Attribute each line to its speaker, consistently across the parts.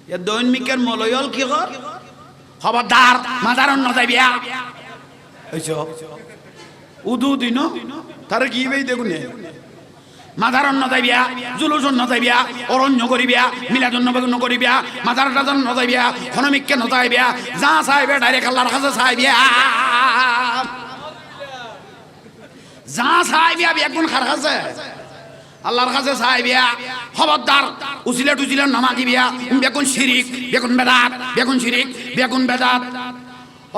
Speaker 1: এ দৈনিকের মলয়ল কি কর খবরদার মাদারন না যাইবিয়া এইছো উদু দিন তারে কি বেই দেখুনে মাদারন না যাইবিয়া জুলুসন না যাইবিয়া অরণ্য করিবিয়া মিলাদুন নবগুন করিবিয়া মাদার রাজন না যাইবিয়া খনমিককে না যাইবিয়া যা চাইবে ডাইরেক্ট আল্লাহর কাছে চাইবিয়া যা চাইবিয়া বেগুন খার কাছে আল্লাহর কাছে চাইবিয়া খবরদার উসিলা টুসিলা নামাগিবিয়া বেগুন শিরিক বেগুন বেদাত বেগুন শিরিক বেগুন বেদাত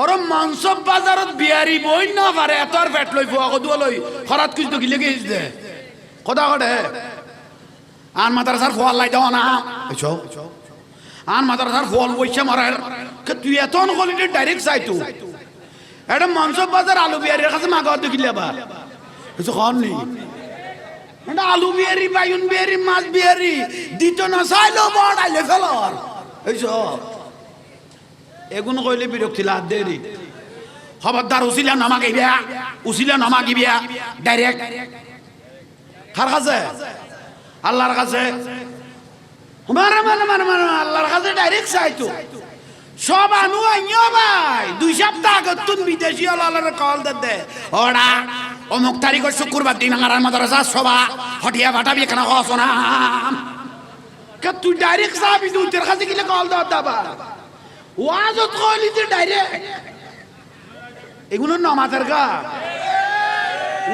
Speaker 1: আর মানসব বাজারত বিয়ারি বই না পারে এতর পেট লই ফুয়া কদুয়া লই খরাত কিছু তো গিলে গেছ দে কথা কটে আন মাদ্রাসার ফল লাই দাও না এসো আন মাদ্রাসার ফল বইছে মারার তুই এত নকলি ডাইরেক্ট চাইতো এটা মানসব বাজার আলু বিয়ারির কাছে মাগাও তো গিলে বা এসো খান নি এটা আলু বিয়ারি বাইগুন বিয়ারি মাছ বিয়ারি দিত না চাইলো বড়াইলে ফেলর এইসো এগুন কইলে বিরক্তি লাগ দেরি খবরদার উসিলা নামাগিবিয়া উসিলা নামাগিবিয়া ডাইরেক্ট কার কাছে আল্লাহর কাছে আল্লাহর কাছে ডাইরেক্ট চাইতো সব আনু আইও ভাই 2 সপ্তাহ আগে তুমি বিদেশি আল্লাহর কল দে ওড়া অমুক তারিখের শুক্রবার দিন আমার মাদ্রাসা সভা হটিয়া ভাটাবি কেন কস না তুই ডাইরেক্ট যাবি তুই তোর কাছে গেলে কল দাবা ওয়াজত কইলি যে ডাইরেক্ট এগুলো নামাজের গা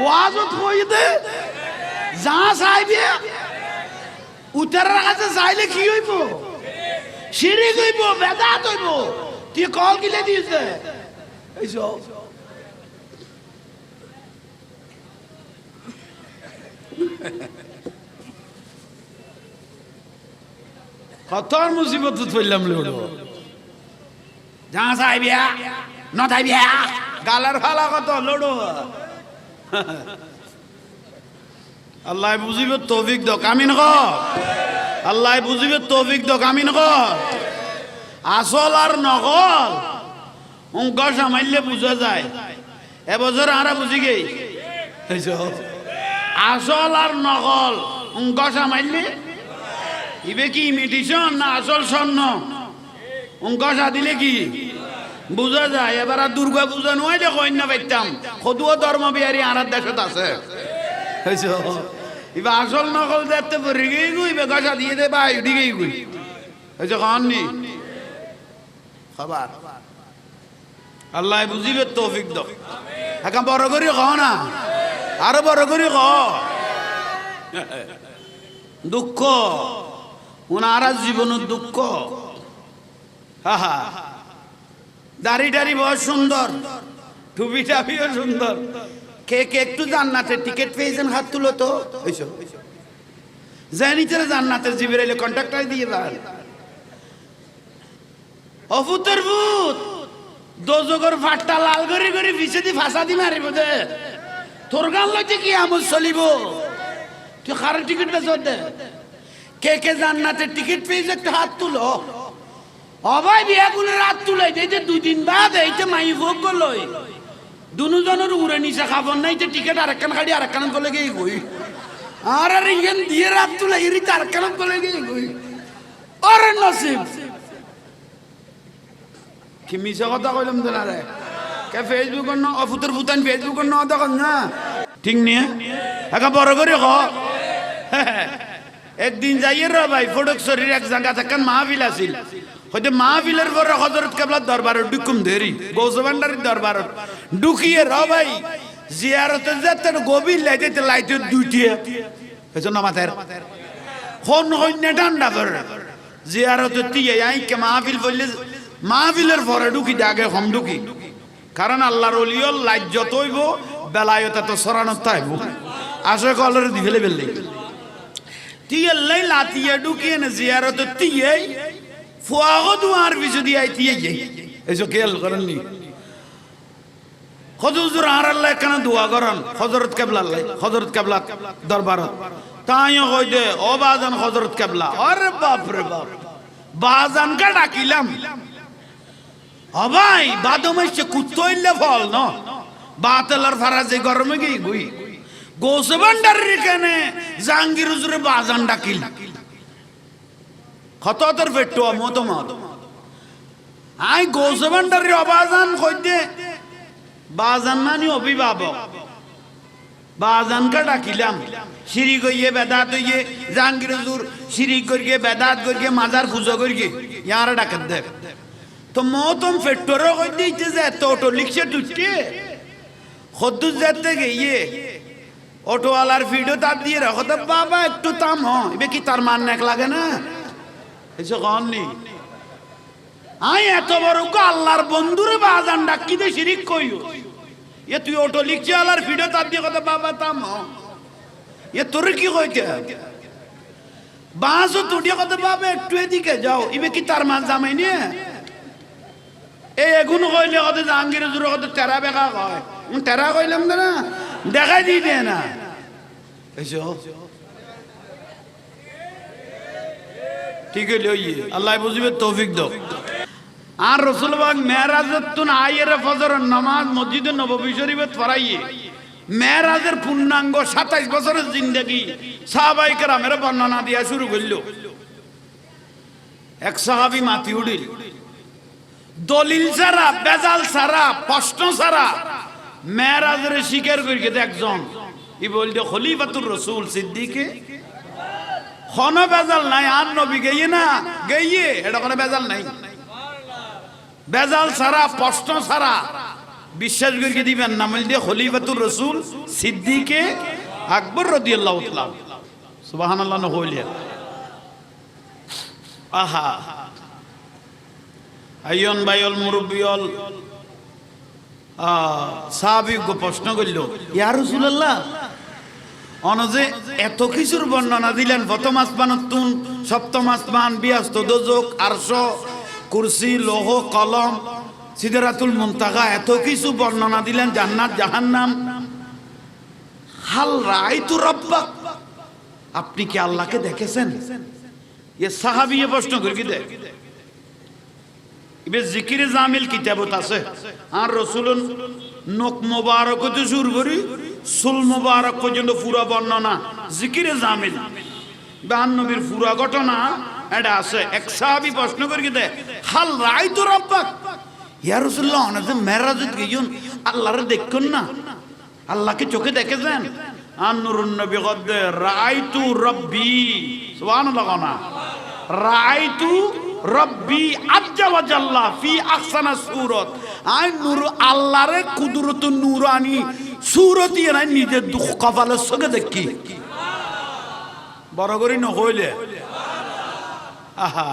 Speaker 1: ওয়াজত কই দে যা চাইবে উত্তরের কাছে চাইলে কি হইব শিরিক হইব বেদাত হইব তুই কল গিলে দিয়েছে এইসো কত মুসিবত ফেললাম লোড়ো যা চাইবিয়া না চাইবিয়া গালার ফালা কত লোড়ো আল্লাহ বুঝিবে তৌফিক দক আমিন ক আল্লাহ বুঝিবে তৌফিক দক আমিন ক আসল আর নকল অঙ্ক সামাইলে বুঝা যায় এবছর আরা বুঝি গেই আসল আর নকল অঙ্ক সামাইলে ইবে কি ইমিটেশন না আসল স্বর্ণ অঙ্ক দিলে কি বুঝা যায় এবার আর দুর্গা পূজা নয় যে কন্যা পাইতাম কদুয়া ধর্ম বিহারী আরার দেশত আছে এবার আসল নকল দেখতে পড়ে গিয়ে গুই বেগসা দিয়ে দে ভাই দিকেই গুই হয়েছে কননি খবর আল্লাহ বুঝিবে তৌফিক দাও এখন বড় করে ক না আরো বড় করে ক দুঃখ ওনার জীবনের দুঃখ হা হা দাড়ি টাড়ি বহুত সুন্দর টুপি টাপিও সুন্দর কে কে একটু জান্নাতের টিকিট পেয়েছেন হাত তুলো তো জানি তারা জান্নাতের জীবের এলে কন্ট্রাক্টর দিয়ে দেন অফুতর ভূত দোজগর ফাটটা লাল করে করে পিছে দি ফাঁসা দি মারিব দে তোর গান লইতে কি আমল চলিব তুই কার টিকিট বেচর দে কে কে জান্নাতের টিকিট পেয়েছে একটু হাত তুলো অবাই বিয়া গুলো রাত তুলে এই যে 2 দিন বাদ এইতে মাই ভোগ করলই দুজনের উড়ে নিচে খাবার নাই যে টিকিট আরেকখান গাড়ি আরেকখান চলে গিয়ে গই আর আর ইয়েন দিয়ে রাত তুলে এরি আরেকখান চলে গিয়ে গই আরে নসিব কি মিছা কথা কইলাম তো না রে কে ফেসবুক ন অফুতর ফুতান ফেসবুক ন দেখুন না ঠিক নিয়ে একা বড় করে ক একদিন যাইয়ে রে ভাই ফটক শরীর এক জায়গা থাকেন মাহফিল আছিল হয়তো মাহফিলের পরে হযরত কেবলার দরবারে ঢুকুম দেরি গৌসবান্ডারের দরবারে ঢুকিয়ে র ভাই জিয়ারতে যেতে গভীর লাইতে লাইতে দুইটিয়ে এজন্য মাথার কোন হইনে ঠান্ডা করে জিয়ারতে দিয়ে আই কে মাহফিল বললে মাহফিলের পরে ঢুকি আগে কম ঢুকি কারণ আল্লাহর ওলিয়ল লাইট যত হইব বেলায়ত তো সরানো তাইব আসে কলরে দিলে বেললে তিয়ে লাই লাতিয়ে ঢুকিয়ে না জিয়ারতে তিয়ে ফুয়াগো দুয়ার বিজু দিয়ে তিয়ে এসো খেয়াল করেননি হজুর আর আল্লাহ কেন দোয়া করেন হযরত কেবলা দরবারত তাইও কই দে ও বাজান হযরত কেবলা আরে বাপ রে বাপ বাজান কা ডাকিলাম ও ভাই বাদমাইছে কুত্তইলে ফল ন বাতলার ফারাজে গরমে গই গুই গোসবান্ডারের কানে জাহাঙ্গীর হুজুরে বাজান ডাকিল খতর ফেট্টো মতমত আই গৌসবান্ডারের অবাজান কইতে বাজান মানে অভিভাবক বাজানকে ডাকিলাম শিরিক হইয়ে বেদাত হইয়ে জাহাঙ্গীর হুজুর শিরিক করিয়ে বেদাত করিয়ে মাজার পুজো করিয়ে ইয়ারা ডাকাত দেখ তো মতম ফেট্টোরও কই দিতে যে এত অটো লিখছে টুটে খদ্দুর যেতে গিয়ে অটোওয়ালার ভিডিও তার দিয়ে রাখো তো বাবা একটু তাম এবে কি তার মান এক লাগে না এসে কন নি আই এত বড় আল্লাহর বন্ধুরে বাজান ডাকি দে শিরিক কইও এ তুই অটো লিখছে আল্লাহর ভিডিও তার দিয়ে কথা বাবা তাম এ তোর কি কইতে বাসও তুটিয়ে কথা বাবা একটু এদিকে যাও এবে কি তার মান জামাই নিয়ে এই এগুন কইলে কত জাহাঙ্গীর জুড়ে কত টেরা বেকা কয় টেরা কইলাম না দেখাই দিই দে না এসো ঠিক হইলে আল্লাহ বুঝিবে তৌফিক দাও আর রসুলবাগ মেরাজের তুন আইয়ের ফজর নামাজ মসজিদে নববী শরীফে পড়াইয়ে মেরাজের পূর্ণাঙ্গ 27 বছরের জিন্দেগি সাহাবায়ে কেরামের বর্ণনা দিয়া শুরু করল এক সাহাবী মাতি উঠিল দলিল ছাড়া বেজাল ছাড়া প্রশ্ন ছাড়া মেরাজের স্বীকার করিয়ে একজন ই বলতে খলিফাতুর রাসূল সিদ্দিকে কোন বেজাল নাই আর নবী গইয়ে না গইয়ে এটা কোনো বেজাল নাই বেজাল ছাড়া প্রশ্ন ছাড়া বিশ্বাস করিয়ে দিবেন না বলতে খলিফাতুর রাসূল সিদ্দিকে আকবর রাদিয়াল্লাহু তাআলা সুবহানাল্লাহ নহলিয়া আহা আইয়ন বাইল মুরব্বিয়ল সাহাবী গো প্রশ্ন করল ইয়া রাসূলুল্লাহ অনজে এত কিছুর বর্ণনা দিলেন প্রথম আসমানতুন সপ্তম আসমান বিয়াস্ত দোজক আরশ কুরসি লৌহ কলম সিদরাতুল মুনতাহা এত কিছু বর্ণনা দিলেন জান্নাত জাহান্নাম হাল রাআইতু রাব্বাক আপনি কি আল্লাহকে দেখেছেন এ সাহাবী প্রশ্ন করি দেখ ইবে জিকিরে জামিল কিতাবত আছে আর রাসূলুন নক মুবারক হতে শুরু করি সুল মুবারক পর্যন্ত পুরো বর্ণনা জিকিরে জামিল বান নবীর পুরো ঘটনা এটা আছে এক সাহাবী প্রশ্ন করি দে হাল রাআইতু রাব্বাক ইয়া রাসূলুল্লাহ অনজে মেরাজত গিয়ুন আল্লাহরে দেখুন না আল্লাহকে চোখে দেখেছেন আর নূরুন নবী গদে রাআইতু রাব্বি সুবহানাল্লাহ না রাআইতু রব্বি আজ্জা ওয়া জাল্লা ফি আহসানা সূরত আই নূর আল্লাহরে কুদরত নূরানি সূরত ইয়ে নাই নিজের দুঃখ কপালের সঙ্গে দেখি বড় করি ন হইলে আহা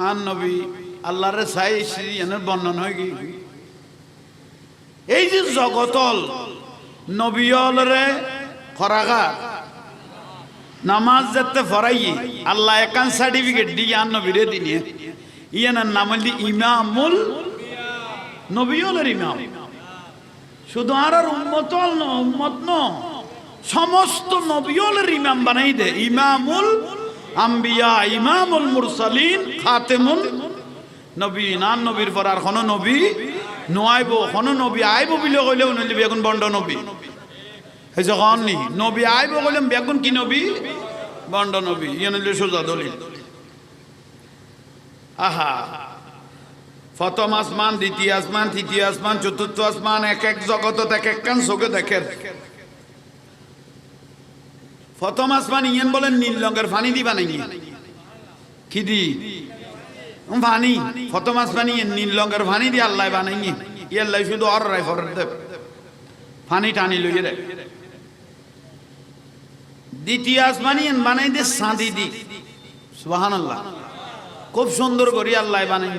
Speaker 1: আর নবী আল্লাহরে চাই এনের বর্ণনা হয় কি এই যে জগতল নবিয়লরে খরাগা নামাজ যেতে ফরাইয়ে আল্লাহ একান সার্টিফিকেট দিয়ে আর নবীরে দিনে ইয়ানার নাম হল ইমামুল নবিয়লের ইমাম শুধু আর উম্মতল ন উম্মত ন সমস্ত নবিয়লের ইমাম বানাই দে ইমামুল আম্বিয়া ইমামুল মুরসালিন খাতেমুল নবীন আর নবীর পর আর কোনো নবী নোয়াইব কোনো নবী আইব বলে কইলেও নইলে বেগুন বন্ড নবী এই যে কননি নবী আইব কইলাম বেগুন কি নবী বন্ড নবী ইয়ে নইলে সোজা দলিল আহা প্রথম আসমান দ্বিতীয় আসমান তৃতীয় আসমান চতুর্থ আসমান এক এক জগত এক এক কান চোখে দেখেন প্রথম আসমান ইয়েন বলেন নীল রঙের পানি দি বানাই কি দি পানি প্রথম আসমানি নীল রঙের পানি দিয়ে আল্লাহ বানাই ইয়াল্লাই শুধু আর রাই ফরের দেব পানি টানি লইয়ে দেয় দ্বিতীয় আসমানি বানাই দে সাঁদি দি সুবহানাল্লাহ খুব সুন্দর করি আল্লাহ বানাই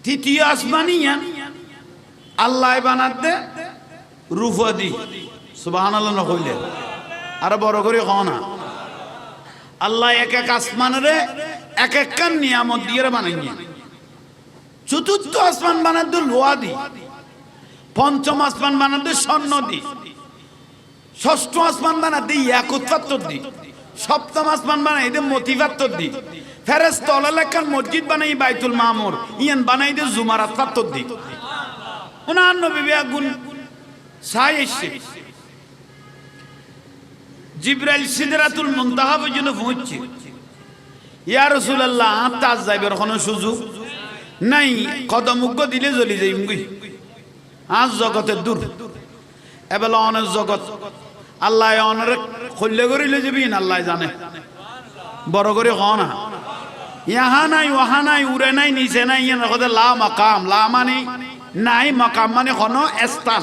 Speaker 1: তৃতীয় আসমানি আল্লাহ বানাতে রূপা দি সুবহানাল্লাহ না কইলে আর বড় করে কও না আল্লাহ এক এক আসমানের এক এক কান নিয়ামত দিয়ে বানাইনি চতুর্থ আসমান বানাতে লোহা দি পঞ্চম আসমান বানাতে স্বর্ণ দি ষষ্ঠ আসমান বানাতে ইয়াকুত পাথর দি সপ্তম আসমান বানাই দে মতিফাত্তর দি ফেরেশতা তলালেখান মসজিদ বানাই বাইতুল মামুর ইয়ান বানাই দে জুমারাত ফাত্তর দি ওনার নবী বেগুন সাই এসে জিবরাইল সিদরাতুল মুনতাহা পর্যন্ত পৌঁছছে ইয়া রাসূলুল্লাহ আতাজ যাইবার কোনো সুযোগ নাই কদম মুখ দিলে জ্বলি যাইমগি আজ জগতের দূর এবেলা অনেক জগৎ আল্লাহ অনেক খল্লে করিলে যাবিন আল্লাহ জানে বড় করে হ না ইহা নাই ওহা নাই উড়ে নাই নিচে নাই ইয়ান রাখতে লা মাকাম লা মানে নাই মাকাম মানে কোনো স্থান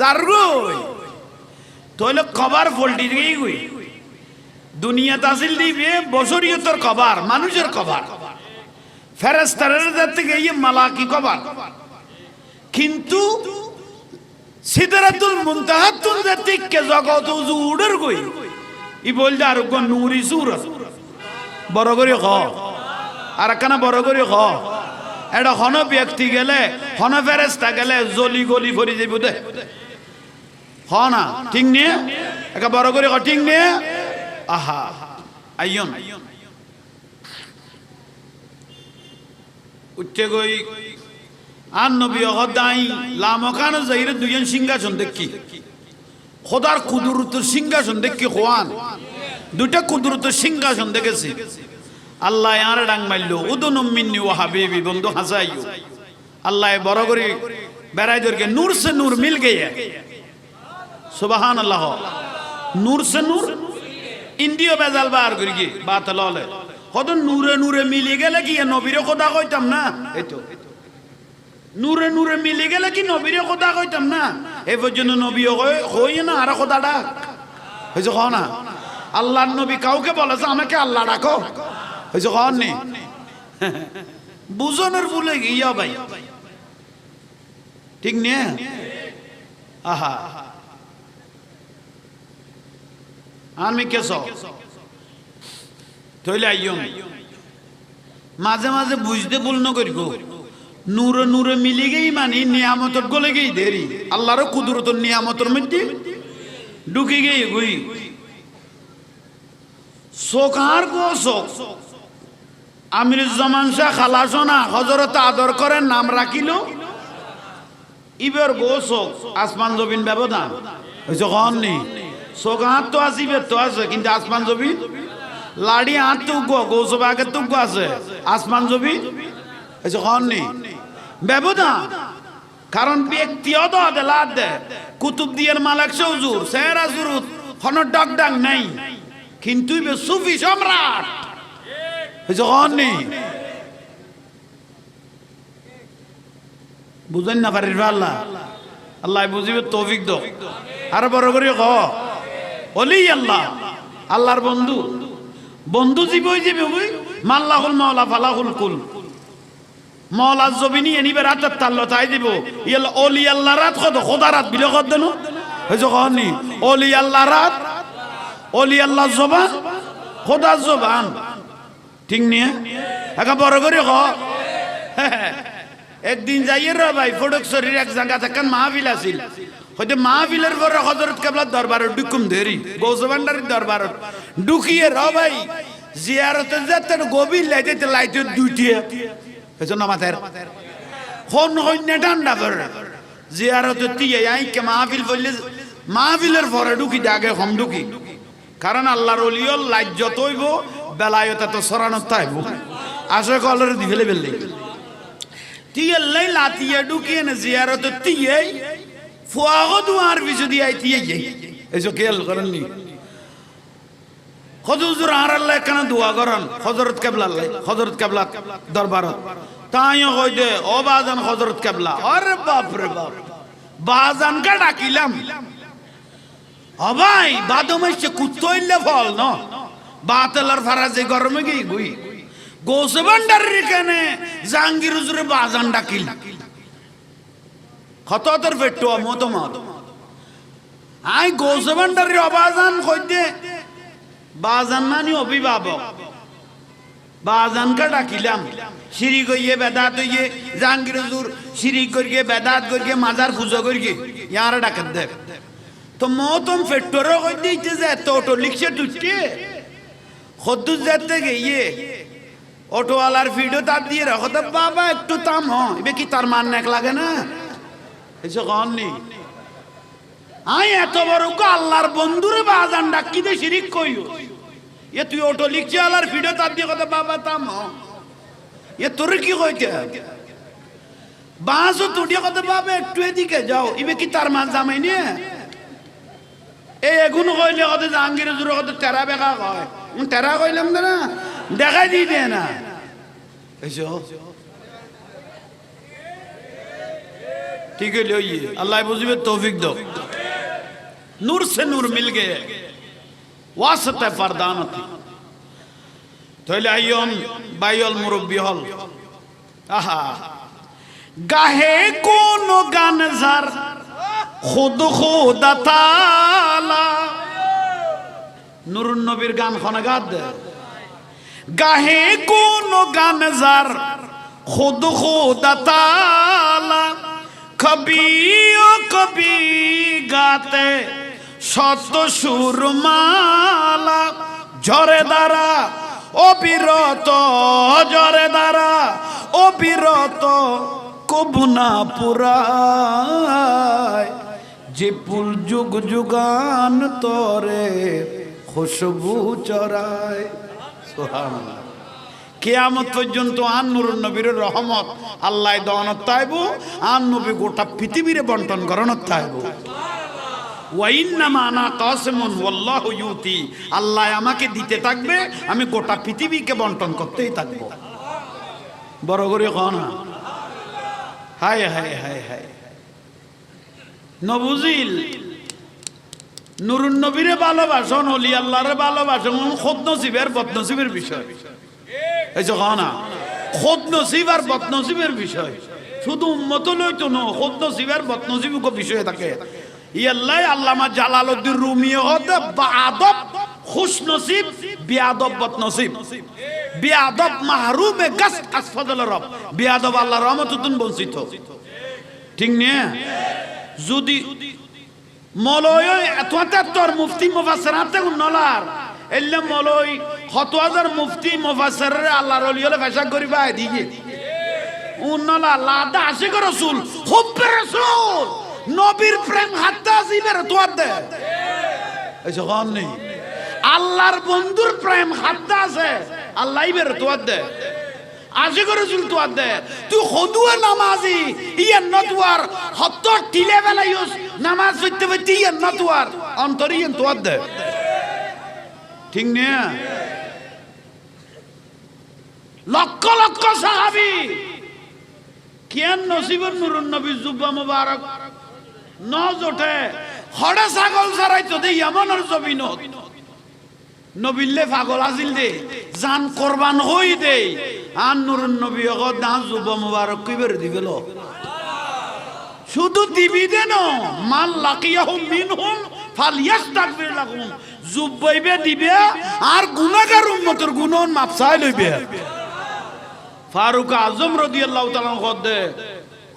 Speaker 1: যার গই তাহলে কবার ফল্টি গই গই দুনিয়া তাসিল দিবে বশরিয়তের কবার মানুষের কবার ফেরেশতাদের থেকে এই মালাকি কবার কিন্তু সিদরাতুল মুনতাহা তুন জাতিকে জগত উজুড়ের গই ই বলদা আর গো নূরি সূরত বড় করে খ আর কানা বড় করে খ এটা হন ব্যক্তি গেলে হন ফেরেশতা গেলে জলি গলি ভরি যাইব দে হ না ঠিক নিয়ে একা বড় করে খ ঠিক নিয়ে আহা আইয়ন উঠে গই আর নবী হদাই লামকান যাইরে দুজন সিংহাসন দেখি খোদার কুদরতের সিংহাসন দেখি খোয়ান দুটা কুদরতের সিংহাসন দেখেছি আল্লাহ আর ডাং মারলো উদুনুম মিন্নি ওয়া হাবিবি বন্ধু হাসাইও আল্লাহ বড় করে বেড়াই দরকে নূর সে নূর মিল গয়ে সুবহানাল্লাহ নূর সে নূর ইন্ডিয়া বেজাল বার করি কি বাত ললে কত নূরে নূরে মিলে গেলে কি নবীরে খোদা কইতাম না এই তো নূরে নূরে মিলে গেলে কি নবীরে খোদা কইতাম না এই পর্যন্ত নবী কই না আর খোদা ডাক হইছে কও না আল্লাহর নবী কাউকে বলেছে আমাকে আল্লাহ ডাকো হইছে কও নি বুঝনের ভুলে গিয়া ভাই ঠিক নে আহা আমি কেসো তইলে আইয়ো মাঝে মাঝে বুঝতে ভুল ন করি গো নূরে নূরে মিলি গেই মানে নিয়ামতর গলে গেই দেরি আল্লাহর কুদরতের নিয়ামতর মধ্যে ঢুকে গেই গই সোকার গো সোক আমিরুজ্জামান শাহ খালাসনা হযরত আদর করেন নাম রাখিল ইবের গো সোক আসমান জমিন ব্যবধান হইছে কোন নি সোক হাত তো আসিবে তো আছে কিন্তু আসমান জমিন লাড়ি হাত তো গৌসব আগে তো আছে আসমান জমিন হইছে কোন নি ব্যবধান কারণ ব্যক্তিগত আদালত দে কুতুবদিয়ার মালিক হুজুর সেরা জুরুত কোন ডগডাং নাই কিন্তু ইবে সুফি সম্রাট হইছে কোন নি বুঝেন না পারির আল্লাহ আল্লাহ বুঝিবে তৌফিক দাও আর বড় করে ক ওলি আল্লাহ আল্লাহর বন্ধু বন্ধু জীবই জীবে ওই মাল্লাহুল মাওলা ফালাহুল কুল মাওলা জবিনি এনিবে রাত তাল্লো তাই দিব ইল ওলি আল্লাহ রাত কত খোদা রাত বিলে কত দেন হইছে কহনি ওলি আল্লাহ রাত ওলি আল্লাহ জবান খোদা জবান ঠিক নিয়ে একা বড় করে ক একদিন যাইয়ে রে ভাই ফটকছড়ির এক জায়গা থেকে মাহফিল আছিল হয়তো মাহফিলের পরে হযরত কেবলার দরবারে ঢুকুম দেরি গৌসবান্ডারের দরবার ঢুকিয়ে র ভাই জিয়ারতে যেতে গভীর লাইতে লাইতে দুইটিয়ে হয়েছে না মাথার কোন হইনে ঠান্ডা করে জিয়ারতে টিয়ে আইকে মাহফিল বললে মাহফিলের পরে ঢুকি আগে কম ঢুকি কারণ আল্লাহর ওলিয়ল লাইট যত হইব বেলায়ত এত সরানোর তাইব আসে কলরে দি ফেলে ফেললে টিয়ে লাই লাতিয়ে ঢুকিয়ে না জিয়ারতে টিয়ে ফুয়াগো দুয়ার পিছু দিয়ে টিয়ে যাই এসো খেয়াল করেননি হুজুর আর আল্লাহ কেন দোয়া করেন হযরত কেবলা হযরত কেবলা দরবারত তাইও কই দে ও বাজান হযরত কেবলা আরে বাপ রে বাপ বাজান কা ডাকিলাম ও ভাই বাদমাইছে কুত্তইলে ফল ন বাতেলার ফারাজে গরমে গই গুই গোসবান্ডারের কানে জাহাঙ্গীর হুজুরে বাজান ডাকিল খততর ফেট্টো মত মত আই গোসবান্ডারের অবাজান কই দে বাজান মানে অভিভাবক বাজান কা ডাকিলাম শিরিক হইয়ে বেদাত হইয়ে জাহাঙ্গীর হুজুর শিরিক করিয়ে বেদাত করিয়ে মাজার পূজা করিয়ে ইয়ারা ডাকাত দে তো মতম ফেট্টোর কই দিতে যে তো অটো লিখছে টুটে খদ্দুর যেতে গিয়ে অটোওয়ালার ভিডিও তার দিয়ে রাখো তো বাবা একটু তাম এবে কি তার মান এক লাগে না এসে কননি আই এত বড় আল্লাহর বন্ধুরে বাজান ডাকি দে শিরিক কইও এ তুই অটো লিখছে আল্লাহর ভিডিও তার দিয়ে কথা বাবা তাম এ তোর কি কইতে বাসও তুটিয়ে কথা বাবা একটু এদিকে যাও এবে কি তার মান জামাই নিয়ে এই এগুন কইলে কত জাহাঙ্গীরের জোরে কত টেরা বেকা কয় টেরা কইলাম না দেখাই দিবে না ऐसे ठीक है लियो अल्लाह मुझे तौफीक दो नूर से नूर मिल गए वास्ते फरदानती तो लाइयों बायोल मुरब्बी हल आहा गाहे कोनो गानज़र खुद खुदा ताला नूर नबीर गान खाना गाद गाहे कोनो गानज़र खुद खुदा ताला कभी ओ कभी गाते शत सुरमाला झरे दारा অবিরত জরে দ্বারা অবিরত কবুনা পুরায় যে ফুল যুগ যুগান তরে খুশবু চরায় সুবহানাল্লাহ কিয়ামত পর্যন্ত আন নূরুন নবীর রহমত আল্লাহ দানত তাইবো আন নবী গোটা পৃথিবীরে বন্টন করনত তাইবো ওয়াইন্নামা আনা কাসিমুন ওয়াল্লাহু ইউতি আল্লাহ আমাকে দিতে থাকবে আমি গোটা পৃথিবীকে বন্টন করতেই থাকবো বড় করে কোন হায় হায় হায় হায় নবুজিল নূরুন নবীরে ভালোবাসন ওলি আল্লাহরে ভালোবাসন খুদ নসিবের বদনসিবের বিষয় এই যে কোন খুদ নসিব আর বদনসিবের বিষয় শুধু উম্মত লইতো না খুদ নসিব আর বদনসিবও বিষয় থাকে ইয়াল্লাহ আল্লামা জালালউদ্দিন রুমি হতে বাদব খুশনসিব বিয়াদব বদনসিব বিয়াদব মাহরুমে গাস আসফাদল রব বিয়াদব আল্লাহর রহমতুন বঞ্চিত ঠিক না যদি মলয় এতটা তোর মুফতি মুফাসসিরাতে উন্নলার এল্লে মলয় 7000 মুফতি মুফাসসিরের আল্লাহর ওলি হলে ফেশা করিবা দিকে উন্নলা লাদা আশিক রাসূল হুব্বে রাসূল নবীর প্রেম হাত্তা জিবের তোয়াদ দে এসে কোন নেই আল্লাহর বন্ধুর প্রেম হাত্তা আছে আল্লাহ ইবের তোয়াদ দে আশিক রাসূল তোয়াদ দে তুই খুদুয়া নামাজি ইয়া নতওয়ার হত্ত টিলে বেলায়ুস নামাজ পড়তে পড়তে ইয়া নতওয়ার অন্তরিয়ন তোয়াদ দে ঠিক না লক্ষ লক্ষ সাহাবী কেন নসিবুর নূরুন নবী জুব্বা মুবারক নজ ওঠে হড়ে ছাগল চড়াইতো দে ইয়ামানের জমিনত নবিল্লে পাগল আজিল দে জান কোরবান হই দে আন নূরুন নবী অগদ না জুব্বা মুবারক কইবার দিবেল শুধু দিবি দেন মাল লাকিয়াহুম মিনহুম ফালইস্তাগফির লাহুম জুব্বাইবে দিবে আর গুনাহগার উম্মতের গুনাহ মাফ চাই লইবে ফারুক আজম রাদিয়াল্লাহু তাআলা কদে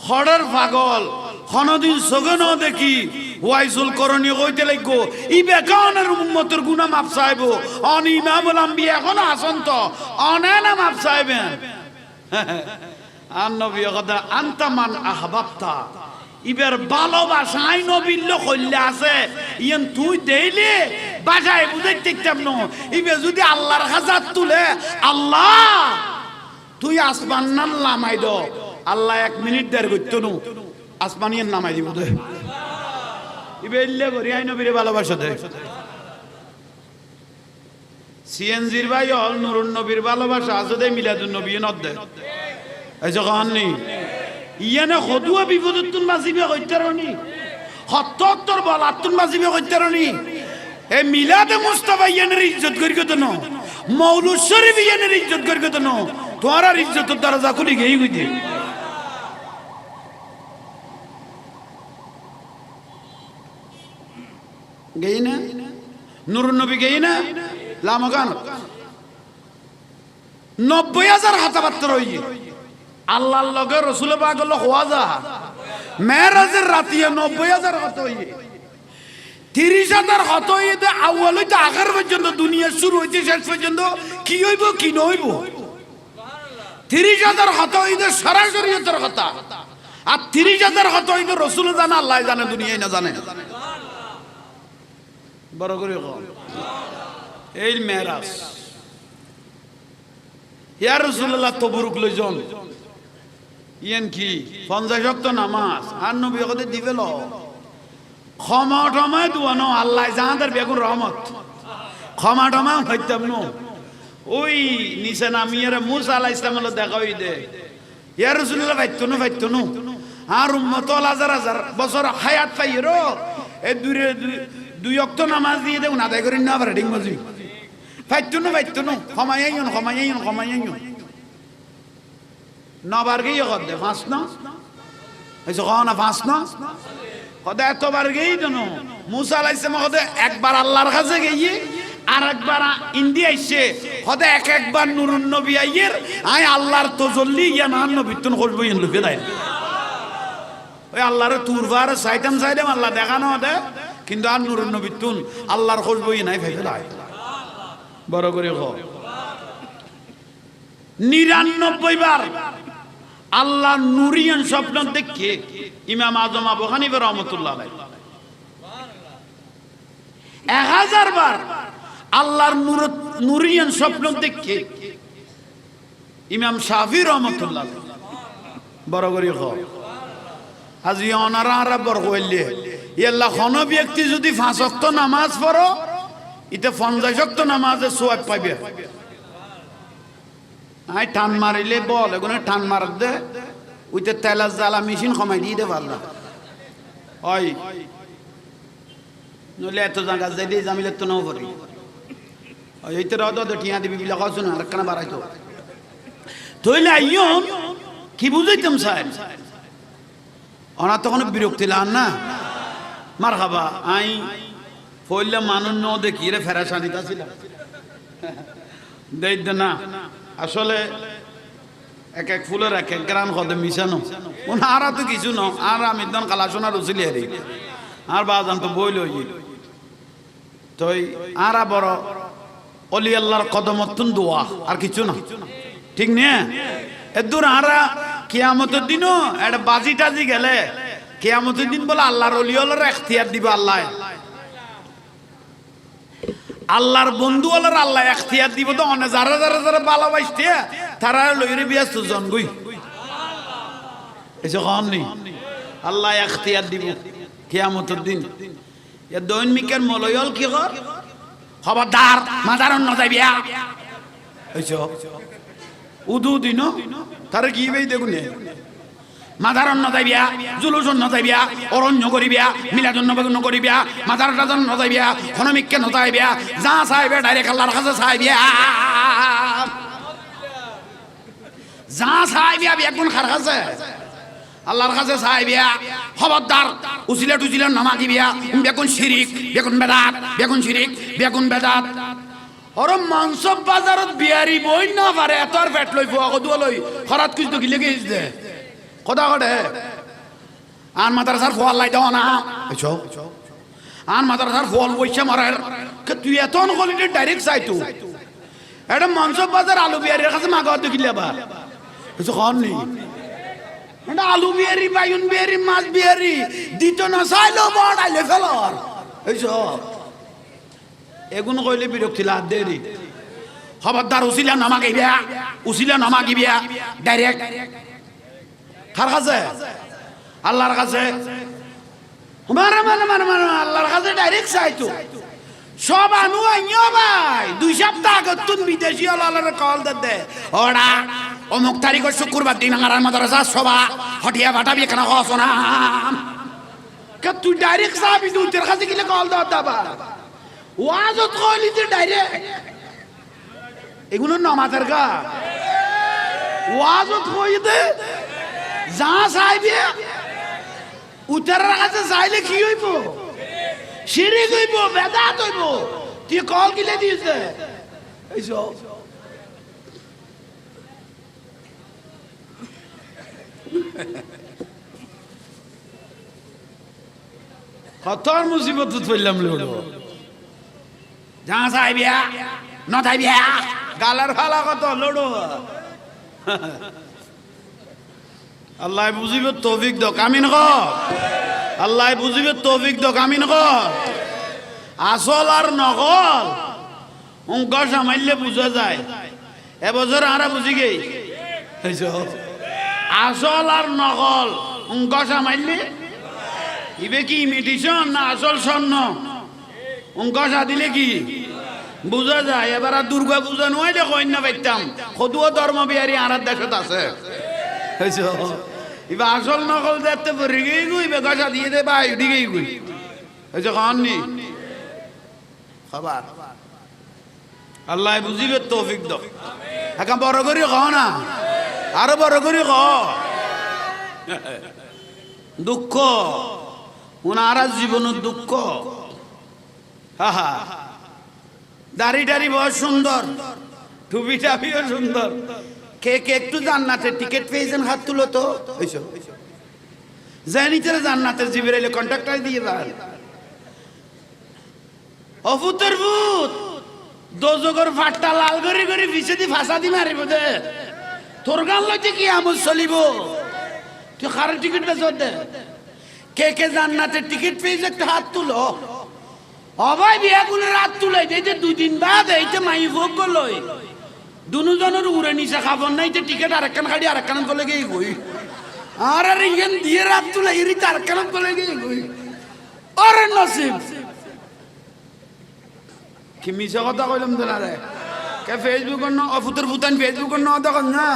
Speaker 1: খড়ের পাগল কোনদিন সগে ন দেখি ওয়াইজুল করণী কইতে লাগো ই বেকানের উম্মতের গুনাহ মাফ চাইবো অন ইমামুল আম্বিয়া এখন আসন তো অনেনা মাফ চাইবেন আর নবী কথা আনতা মান আহবাবতা ইবের ভালোবাসাই নবীর কইলে আছে ইয়ান তুই দেইলে বাজায় বুঝাইতে দেখতাম না ইবে যদি আল্লাহর হাজাত তুলে আল্লাহ তুই আসমান নাম নামাই দ আল্লাহ 1 মিনিট দের করতো না আসমানিয়ান নামাই দিব দে ইবে ইল্লে করি আই নবীরে ভালোবাসা দে সিএনজির ভাই হল নূরুন নবীর ভালোবাসা আছে দে মিলাদুন নবী নদ দে এই যখন নি ইয়ানে খদুয়া বিপদতুন মাজিবে কইতারনি 77 বলাতুন মাজিবে কইতারনি এ মিলাদে মুস্তাফা ইয়ানের ইজ্জত করি কত ন মৌলুদ শরীফ ইয়ানের ইজ্জত করি কত ন তোর আর ইজ্জতের দরজা খুলি গেই গইতে গেই না নূরুন নবী গেই না লামাগান 90000 হাতাবাত্তর হইয়ে আল্লাহর লগে রাসূল পাক হল ওয়াজা মেরাজের রাতে 90000 কত হইয়ে 30,000 হত হইতে আউয়াল হইতে আখের পর্যন্ত দুনিয়া শুরু হইতে শেষ পর্যন্ত কি হইব কি নইব 30,000 হত হইতে সরাসরি হতর কথা আর 30,000 হত হইতে রাসূল জানে আল্লাহ জানে দুনিয়ায় না জানে বড় করে এই মেরাজ ইয়া রাসূলুল্লাহ তবরুক লইজন ইয়ান কি 50 ওয়াক্ত নামাজ আর নবী কতে দিবেল ক্ষমা টমা দুয়ানো আল্লাহ জাহাদের বেগুন রহমত ক্ষমা টমা হইতাম নো ওই নিচে নামিয়ে মুসা আলাইহিস সালাম দেখা হই দে ইয়া রাসূলুল্লাহ ফাইতুনু আর উম্মত হাজার হাজার বছর হায়াত পাইরো এই দুই ওয়াক্ত নামাজ দিয়ে দেউ না আদায় করি না পারে ঠিক মজি ফাইতুনু ক্ষমাইয়ুন নবার গিয়ে কদে পাঁচ না এই যে না পাঁচ না কদে এতবার গিয়ে দেন মুসা আলাইহিস সালাম কদে একবার আল্লাহর কাছে গিয়ে আর একবার ইন্ডিয়া আইছে কদে একবার নূরুন নবী আইয়ের আই আল্লাহর তাজাল্লি ইয়া না নবী তুন করব ইন লুকে দাই ওই আল্লাহর তুরবার সাইতাম আল্লাহ দেখানো দে কিন্তু আর নূরুন নবী তুন আল্লাহর করব ই নাই ভাই ফেলাই বড় করে কো 99 বার আল্লাহ নূরিয়ান স্বপ্ন দেখে ইমাম আজম আবু হানিফা রাহমাতুল্লাহ আলাইহি 1000 বার আল্লাহর নূরিয়ান স্বপ্ন দেখে ইমাম শাফি রাহমাতুল্লাহ আলাইহি বড় করে কো আজি ওনারা বড় কইলে আল্লাহ কোন ব্যক্তি যদি 5 ওয়াক্ত নামাজ পড়ো ইতে 50 ওয়াক্ত নামাজে সওয়াব পাবে আই টান মারিলে বল এগুলো টান মার দে ওইতে তেলা জ্বালা মেশিন কমাই দিয়ে দে পারলা ওই নইলে এত জায়গা যাই দিয়ে জামিলে তো নাও পারি ওই এইতে রদ টিয়া দিবি বিলা কছ না আর কেন বাড়াইতো তইলে আইয়ন কি বুঝাইতাম স্যার ওনা তখন বিরক্তি লান না মারহাবা আই ফইলে মানুষ ন দেখি রে ফেরাসানিতা ছিল দেই দে না আসলে এক এক ফুলের এক এক গ্রাম কদে মিশানো ওনারা তো কিছু ন আর আমি দন কালাসোনা রুচিলি হারি আর বাজান তো বই লই তো আর বড় অলি আল্লাহর কদমতুন দোয়া আর কিছু না ঠিক নে এদুর আরা কিয়ামতের দিনও একটা বাজি টাজি গেলে কিয়ামতের দিন বলে আল্লাহর অলি আল্লাহর ইখতিয়ার দিবে আল্লাহ আল্লাহর বন্ধু আল্লাহর আল্লাহ ইখতিয়ার দিব তো অনে যারা যারা যারা ভালোবাসতে তারা লইরে বিয়াস্ত জনগই এসে কোন নেই আল্লাহ ইখতিয়ার দিব কিয়ামতের দিন এ দৈনিকের মলয়ল কি কর খবরদার মাদারন ন যাইবিয়া এসো উদু দিন তারে কি বেই দেখুন মাদারন ন যাইবিয়া জুলুসন ন যাইবিয়া অরণ্য করিবিয়া মিলাদন নবগন করিবিয়া মাদারটাজন ন যাইবিয়া খনমিককে ন যাইবিয়া যা চাইবে ডাইরেক্ট আল্লাহর কাছে চাইবিয়া যা চাইবিয়া বেগুন খার কাছে আল্লাহর কাছে চাইবিয়া খবরদার উসিলা টুসিলা নামাগিবিয়া বেগুন শিরিক বেগুন বেদাত বেগুন শিরিক বেগুন বেদাত আর মাংস বাজারত বিয়ারি বই না পারে এতর পেট লই ফুয়া কদুয়া লই খরাত কিছু গিলে গেছ দে কথা কটে আন মাতার সার ফল লাই দাও না এসো আন মাতার সার ফল বইছে মারার তুই এত কলি ডাইরেক্ট চাইতো এটা মাংস বাজার আলু বিয়ারির কাছে মাগা দেখিলে বা এসো খান নেই এটা আলু বিয়ারি বাইগুন বিয়ারি মাছ বিয়ারি দিত না চাইলো বড়াইলে ফেলর এসো এগুন কইলে বিরক্তি লাগ দেরি খবরদার উসিলা নামাগিবিয়া ডাইরেক্ট কার কাছে আল্লাহর কাছে মানে আল্লাহর কাছে ডাইরেক্ট চাইতো সব আনু আইও ভাই 2 সপ্তাহ আগে তুন বিদেশি আল্লাহর কল দে ওড়া অমুক তারিখ শুক্রবার দিন আর মাদ্রাসা সভা হটিয়া ভাটাবি কেন হস না কে তুই ডাইরেক্ট চাবি তুই তোর কাছে গিলে কল দাবা ওয়াজত কইলি যে ডাইরেক্ট এগুলো নামাজের গা ওয়াজত কই দে যা চাইবে উত্তরের কাছে চাইলে কি হইব শিরিক হইব বেদাত হইব তুই কল গিলে দিয়েছে এইসো কত মুসিবত ফেললাম লোড়ো যা সাহেবিয়া ন সাহেবিয়া গালার ফালা কত লোড়ো আল্লাহ বুঝিবে তৌফিক দক আমিন ক আল্লাহ বুঝিবে তৌফিক দক আমিন ক আসল আর নকল অঙ্ক সামাইলে বুঝা যায় এবছর আরা বুঝি গেই আসল আর নকল অঙ্ক সামাইলে ইবে কি ইমিটেশন না আসল স্বর্ণ অঙ্ক দিলে কি বুঝা যায় এবার আর দুর্গা পূজা নয় দেখো অন্য পাইতাম সদুও ধর্ম বিহারী আর দেশত আছে এবার আসল নকল দেখতে পড়ে গিয়ে গুই বেগসা দিয়ে দে ভাই উঠি গিয়ে গুই হয়েছে খাননি খাবার আল্লাহ বুঝিবে তৌফিক দাও এখন বড় করে খ না আরো বড় করে খ দুঃখ ওনার জীবনের দুঃখ দাড়ি টাড়ি বড় সুন্দর টুপি টাপিও সুন্দর কে কে একটু জান্নাতের টিকিট পেয়েছেন হাত তুলো তো জানিতে জান্নাতের জিবিরাইলে কন্ট্রাক্টর দিয়ে দেন অভূতের ভূত দোজগর ফাটটা লাল করে করে পিছে দি ফাঁসা দি মারিব দে তোর গান লইতে কি আমল চলিব তুই কারের টিকিট বেচো দে কে কে জান্নাতের টিকিট পেয়েছে একটু হাত তুলো অবাই বিয়া গুলো রাত তুলাই দে দুই দিন বাদ এইতে মাই ভোগ লই দুজনের উড়ে নিচে খাবার নাই টিকিট আরেকখান খাড়ি আরেকখান চলে গিয়ে গই আর আর ইঙ্গেন দিয়ে রাত তুলাই এরি আরেকখান চলে গিয়ে গই আরে নসিব কি মিছা কথা কইলাম তো না রে কে ফেসবুক ন অফুতর ভুতান ফেসবুক ন দেখুন না